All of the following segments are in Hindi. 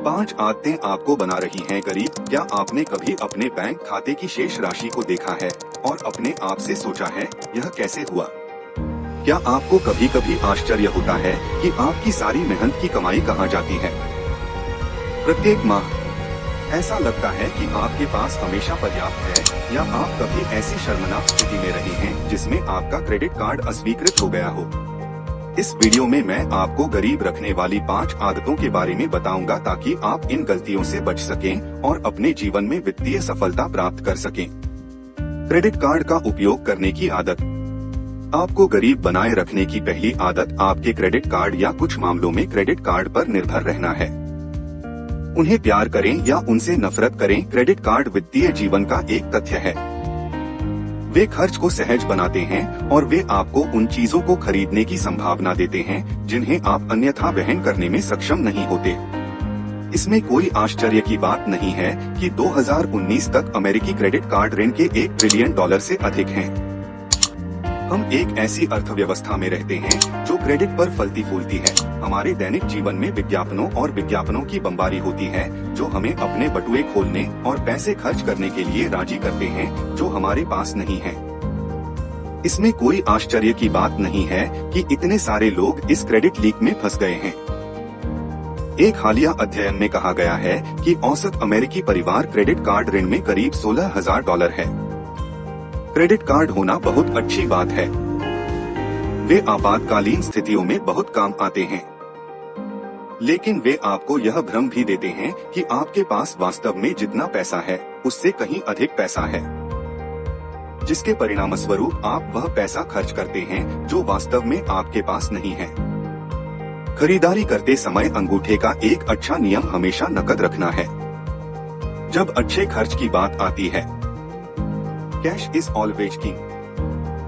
5 आदतें आपको बना रही हैं गरीब। क्या आपने कभी अपने बैंक खाते की शेष राशि को देखा है और अपने आप से सोचा है यह कैसे हुआ? क्या आपको कभी कभी आश्चर्य होता है कि आपकी सारी मेहनत की कमाई कहाँ जाती है? प्रत्येक माह ऐसा लगता है कि आपके पास हमेशा पर्याप्त है, या आप कभी ऐसी शर्मनाक स्थिति में रहे हैं जिसमें आपका क्रेडिट कार्ड अस्वीकृत हो गया हो। इस वीडियो में मैं आपको गरीब रखने वाली 5 आदतों के बारे में बताऊंगा ताकि आप इन गलतियों से बच सकें और अपने जीवन में वित्तीय सफलता प्राप्त कर सकें। क्रेडिट कार्ड का उपयोग करने की आदत। आपको गरीब बनाए रखने की पहली आदत आपके क्रेडिट कार्ड या कुछ मामलों में क्रेडिट कार्ड पर निर्भर रहना है। उन्हें प्यार करें या उनसे नफरत करें, क्रेडिट कार्ड वित्तीय जीवन का एक तथ्य है। वे खर्च को सहज बनाते हैं और वे आपको उन चीजों को खरीदने की संभावना देते हैं जिन्हें आप अन्यथा वहन करने में सक्षम नहीं होते। इसमें कोई आश्चर्य की बात नहीं है कि 2019 तक अमेरिकी क्रेडिट कार्ड ऋण के $1 ट्रिलियन से अधिक हैं। हम एक ऐसी अर्थव्यवस्था में रहते हैं जो क्रेडिट पर फलती फूलती है। हमारे दैनिक जीवन में विज्ञापनों की बमबारी होती है जो हमें अपने बटुए खोलने और पैसे खर्च करने के लिए राजी करते हैं जो हमारे पास नहीं है। इसमें कोई आश्चर्य की बात नहीं है कि इतने सारे लोग इस क्रेडिट लीक में फंस गए हैं। एक हालिया अध्ययन में कहा गया है कि औसत अमेरिकी परिवार क्रेडिट कार्ड ऋण में करीब $16,000 है। क्रेडिट कार्ड होना बहुत अच्छी बात है। वे आपातकालीन स्थितियों में बहुत काम आते हैं, लेकिन वे आपको यह भ्रम भी देते हैं कि आपके पास वास्तव में जितना पैसा है उससे कहीं अधिक पैसा है, जिसके परिणामस्वरूप आप वह पैसा खर्च करते हैं जो वास्तव में आपके पास नहीं है। खरीदारी करते समय अंगूठे का एक अच्छा नियम हमेशा नकद रखना है। जब अच्छे खर्च की बात आती है, कैश इज ऑलवेज किंग।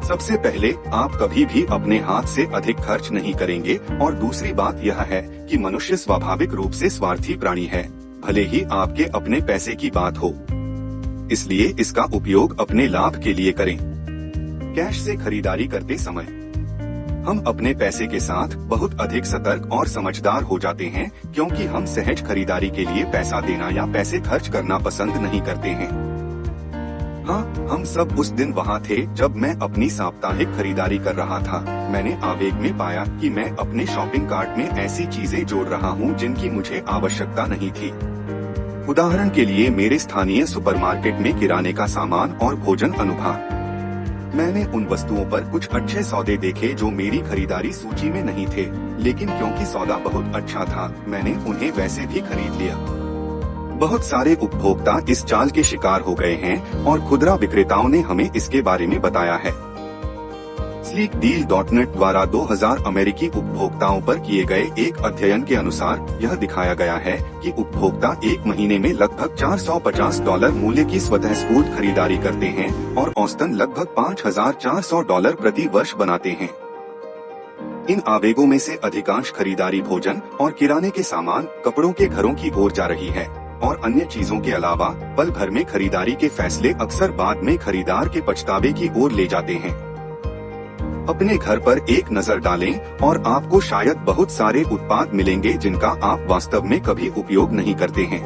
सबसे पहले आप कभी भी अपने हाथ से अधिक खर्च नहीं करेंगे, और दूसरी बात यह है कि मनुष्य स्वाभाविक रूप से स्वार्थी प्राणी है, भले ही आपके अपने पैसे की बात हो। इसलिए इसका उपयोग अपने लाभ के लिए करें। कैश से खरीदारी करते समय हम अपने पैसे के साथ बहुत अधिक सतर्क और समझदार हो जाते हैं, क्योंकि हम सहज खरीदारी के लिए पैसा देना या पैसे खर्च करना पसंद नहीं करते हैं। हाँ, हम सब उस दिन वहाँ थे जब मैं अपनी साप्ताहिक खरीदारी कर रहा था। मैंने आवेग में पाया कि मैं अपने शॉपिंग कार्ट में ऐसी चीजें जोड़ रहा हूँ जिनकी मुझे आवश्यकता नहीं थी। उदाहरण के लिए मेरे स्थानीय सुपरमार्केट में किराने का सामान और भोजन अनुभाग। मैंने उन वस्तुओं पर कुछ अच्छे सौदे देखे जो मेरी खरीदारी सूची में नहीं थे, लेकिन क्योंकि सौदा बहुत अच्छा था मैंने उन्हें वैसे भी खरीद लिया। बहुत सारे उपभोक्ता इस चाल के शिकार हो गए हैं और खुदरा विक्रेताओं ने हमें इसके बारे में बताया है। sleekdeal.net द्वारा 2000 अमेरिकी उपभोक्ताओं पर किए गए एक अध्ययन के अनुसार यह दिखाया गया है कि उपभोक्ता एक महीने में लगभग $450 मूल्य की स्वतःस्फूर्त खरीदारी करते हैं और औसतन लगभग $5,400 प्रति वर्ष बनाते हैं। इन आवेगों में से अधिकांश खरीदारी भोजन और किराने के सामान, कपड़ों के घरों की ओर जा रही है, और अन्य चीजों के अलावा पल भर में खरीदारी के फैसले अक्सर बाद में खरीदार के पछतावे की ओर ले जाते हैं। अपने घर पर एक नजर डालें और आपको शायद बहुत सारे उत्पाद मिलेंगे जिनका आप वास्तव में कभी उपयोग नहीं करते हैं।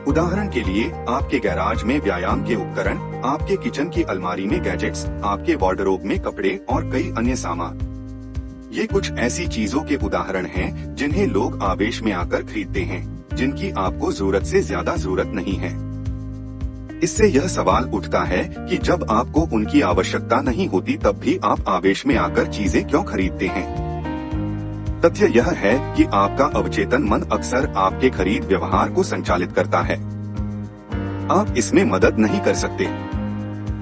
उदाहरण के लिए, आपके गैराज में व्यायाम के उपकरण, आपके किचन की अलमारी में गैजेट्स, आपके वार्डरोब में कपड़े और कई अन्य सामान। ये कुछ ऐसी चीजों के उदाहरण हैं जिन्हें लोग आवेश में आकर खरीदते हैं, जिनकी आपको जरूरत से ज्यादा जरूरत नहीं है। इससे यह सवाल उठता है कि जब आपको उनकी आवश्यकता नहीं होती तब भी आप आवेश में आकर चीजें क्यों खरीदते हैं? तथ्य यह है कि आपका अवचेतन मन अक्सर आपके खरीद व्यवहार को संचालित करता है। आप इसमें मदद नहीं कर सकते।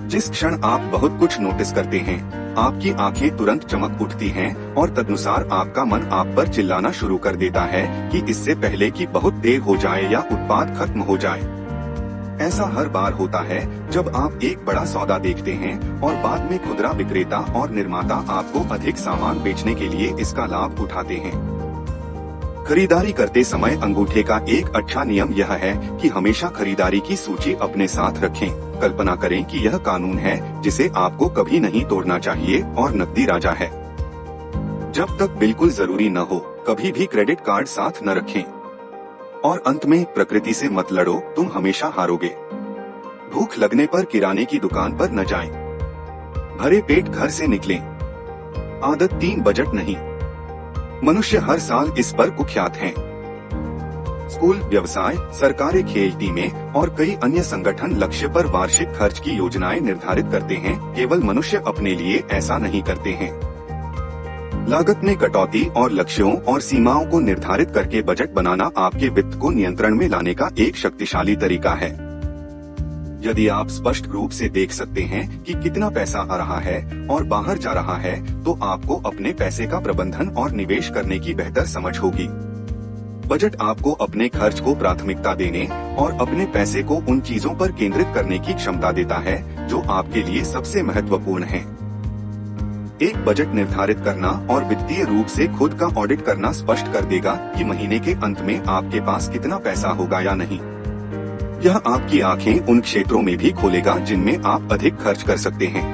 जिस क्षण आप बहुत कुछ नोटिस करते हैं, आपकी आंखें तुरंत चमक उठती हैं और तदनुसार आपका मन आप पर चिल्लाना शुरू कर देता है कि इससे पहले कि बहुत देर हो जाए या उत्पाद खत्म हो जाए। ऐसा हर बार होता है जब आप एक बड़ा सौदा देखते हैं और बाद में खुदरा विक्रेता और निर्माता आपको अधिक सामान बेचने के लिए इसका लाभ उठाते हैं। खरीदारी करते समय अंगूठे का एक अच्छा नियम यह है कि हमेशा खरीदारी की सूची अपने साथ रखें। कल्पना करें कि यह कानून है जिसे आपको कभी नहीं तोड़ना चाहिए और नकदी राजा है। जब तक बिल्कुल जरूरी न हो, कभी भी क्रेडिट कार्ड साथ न रखें। और अंत में प्रकृति से मत लड़ो, तुम हमेशा हारोगे। भूख लगने पर किराने की दुकान पर न जाएं। भरे पेट घर से निकलें। आदत 3 बजट नहीं। मनुष्य हर साल इस पर कुख्यात हैं। स्कूल, व्यवसाय, सरकारें, खेल टीमें और कई अन्य संगठन लक्ष्य पर वार्षिक खर्च की योजनाएं निर्धारित करते हैं। केवल मनुष्य अपने लिए ऐसा नहीं करते हैं। लागत में कटौती और लक्ष्यों और सीमाओं को निर्धारित करके बजट बनाना आपके वित्त को नियंत्रण में लाने का एक शक्तिशाली तरीका है। यदि आप स्पष्ट रूप से देख सकते हैं कि कितना पैसा आ रहा है और बाहर जा रहा है, तो आपको अपने पैसे का प्रबंधन और निवेश करने की बेहतर समझ होगी। बजट आपको अपने खर्च को प्राथमिकता देने और अपने पैसे को उन चीजों पर केंद्रित करने की क्षमता देता है जो आपके लिए सबसे महत्वपूर्ण है। एक बजट निर्धारित करना और वित्तीय रूप से खुद का ऑडिट करना स्पष्ट कर देगा कि महीने के अंत में आपके पास कितना पैसा होगा या नहीं। यह आपकी आंखें उन क्षेत्रों में भी खोलेगा जिनमें आप अधिक खर्च कर सकते हैं।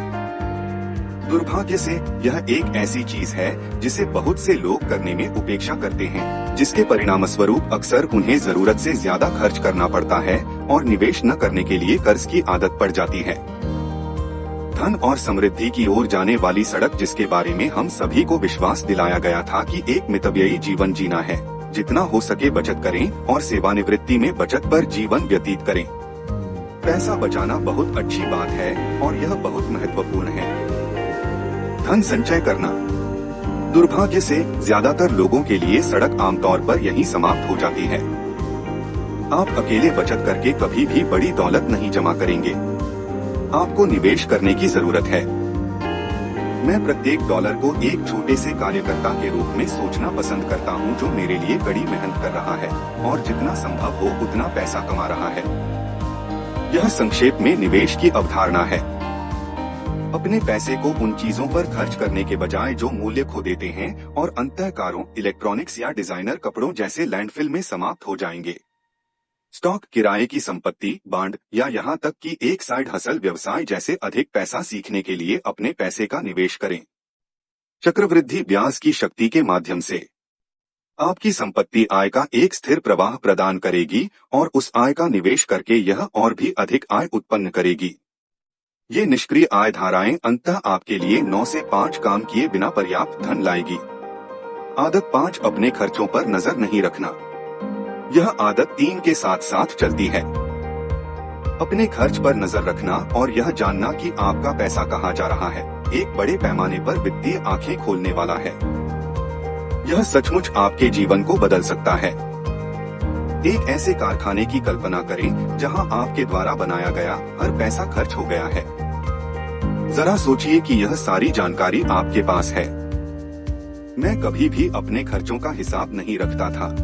दुर्भाग्य से यह एक ऐसी चीज है जिसे बहुत से लोग करने में उपेक्षा करते हैं, जिसके परिणामस्वरूप अक्सर उन्हें जरूरत से ज्यादा खर्च करना पड़ता है और निवेश न करने के लिए कर्ज की आदत पड़ जाती है। धन और समृद्धि की ओर जाने वाली सड़क, जिसके बारे में हम सभी को विश्वास दिलाया गया था कि एक मितव्ययी जीवन जीना है। जितना हो सके बचत करें और सेवानिवृत्ति में बचत पर जीवन व्यतीत करें। पैसा बचाना बहुत अच्छी बात है और यह बहुत महत्वपूर्ण है। धन संचय करना। दुर्भाग्य से ज्यादातर लोगों के लिए सड़क आमतौर पर यहीं समाप्त हो जाती है। आप अकेले बचत करके कभी भी बड़ी दौलत नहीं जमा करेंगे। आपको निवेश करने की जरूरत है। मैं प्रत्येक डॉलर को एक छोटे से कार्यकर्ता के रूप में सोचना पसंद करता हूं, जो मेरे लिए कड़ी मेहनत कर रहा है और जितना संभव हो उतना पैसा कमा रहा है। यह संक्षेप में निवेश की अवधारणा है। अपने पैसे को उन चीजों पर खर्च करने के बजाय जो मूल्य खो देते हैं और अंततः कारों, इलेक्ट्रॉनिक्स या डिजाइनर कपड़ों जैसे लैंडफिल में समाप्त हो जाएंगे। स्टॉक, किराए की संपत्ति, बांड या यहाँ तक कि एक साइड हसल व्यवसाय जैसे अधिक पैसा सीखने के लिए अपने पैसे का निवेश करें। चक्रवृद्धि ब्याज की शक्ति के माध्यम से आपकी संपत्ति आय का एक स्थिर प्रवाह प्रदान करेगी और उस आय का निवेश करके यह और भी अधिक आय उत्पन्न करेगी। ये निष्क्रिय आय धाराएं अंततः आपके लिए 9 से 5 काम किए बिना पर्याप्त धन लाएगी। आदत 5, अपने खर्चों पर नजर नहीं रखना। यह आदत 3 के साथ साथ चलती है। अपने खर्च पर नजर रखना और यह जानना कि आपका पैसा कहाँ जा रहा है एक बड़े पैमाने पर वित्तीय आंखें खोलने वाला है। यह सचमुच आपके जीवन को बदल सकता है। एक ऐसे कारखाने की कल्पना करें जहां आपके द्वारा बनाया गया हर पैसा खर्च हो गया है। जरा सोचिए कि यह सारी जानकारी आपके पास है। मैं कभी भी अपने खर्चों का हिसाब नहीं रखता था।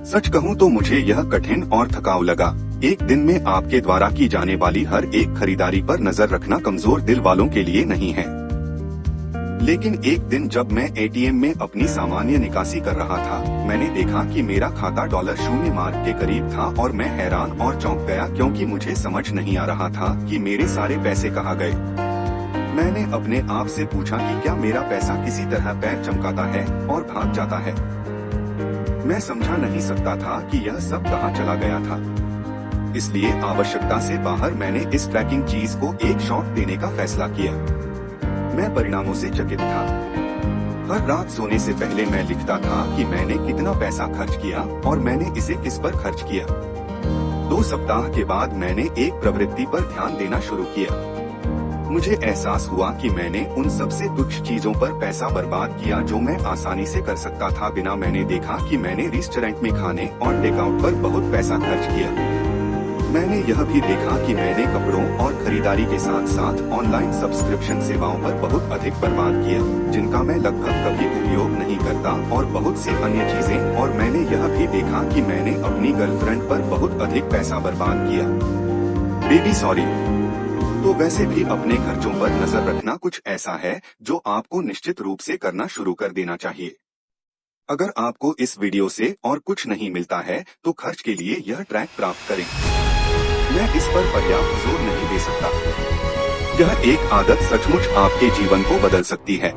सच कहूं तो मुझे यह कठिन और थकाऊ लगा। एक दिन में आपके द्वारा की जाने वाली हर एक खरीदारी पर नजर रखना कमजोर दिल वालों के लिए नहीं है। लेकिन एक दिन जब मैं एटीएम में अपनी सामान्य निकासी कर रहा था, मैंने देखा कि मेरा खाता $0 मार्क के करीब था और मैं हैरान और चौंक गया, क्योंकि मुझे समझ नहीं आ रहा था कि मेरे सारे पैसे कहाँ गए। मैंने अपने आप से पूछा कि क्या मेरा पैसा किसी तरह पैर चमकाता है और भाग जाता है। मैं समझा नहीं सकता था कि यह सब कहाँ चला गया था। इसलिए आवश्यकता से बाहर मैंने इस ट्रैकिंग चीज को एक शॉट देने का फैसला किया। मैं परिणामों से चकित था। हर रात सोने से पहले मैं लिखता था कि मैंने कितना पैसा खर्च किया और मैंने इसे किस पर खर्च किया। 2 सप्ताह के बाद मैंने एक प्रवृत्ति पर ध्यान देना शुरू किया। मुझे एहसास हुआ कि मैंने उन सबसे तुच्छ चीजों पर पैसा बर्बाद किया जो मैं आसानी से कर सकता था बिना। मैंने देखा कि मैंने रेस्टोरेंट में खाने और टेकआउट पर बहुत पैसा खर्च किया। मैंने यह भी देखा कि मैंने कपड़ों और खरीदारी के साथ साथ ऑनलाइन सब्सक्रिप्शन सेवाओं पर बहुत अधिक बर्बाद किया, जिनका मैं लगभग कभी उपयोग नहीं करता, और बहुत सी अन्य चीजें। और मैंने यह भी देखा कि मैंने अपनी गर्लफ्रेंड पर बहुत अधिक पैसा बर्बाद किया। Baby sorry. तो वैसे भी अपने खर्चों पर नजर रखना कुछ ऐसा है जो आपको निश्चित रूप से करना शुरू कर देना चाहिए। अगर आपको इस वीडियो से और कुछ नहीं मिलता है तो खर्च के लिए यह ट्रैक प्राप्त करें। मैं इस पर पर्याप्त जोर नहीं दे सकता। यह एक आदत सचमुच आपके जीवन को बदल सकती है।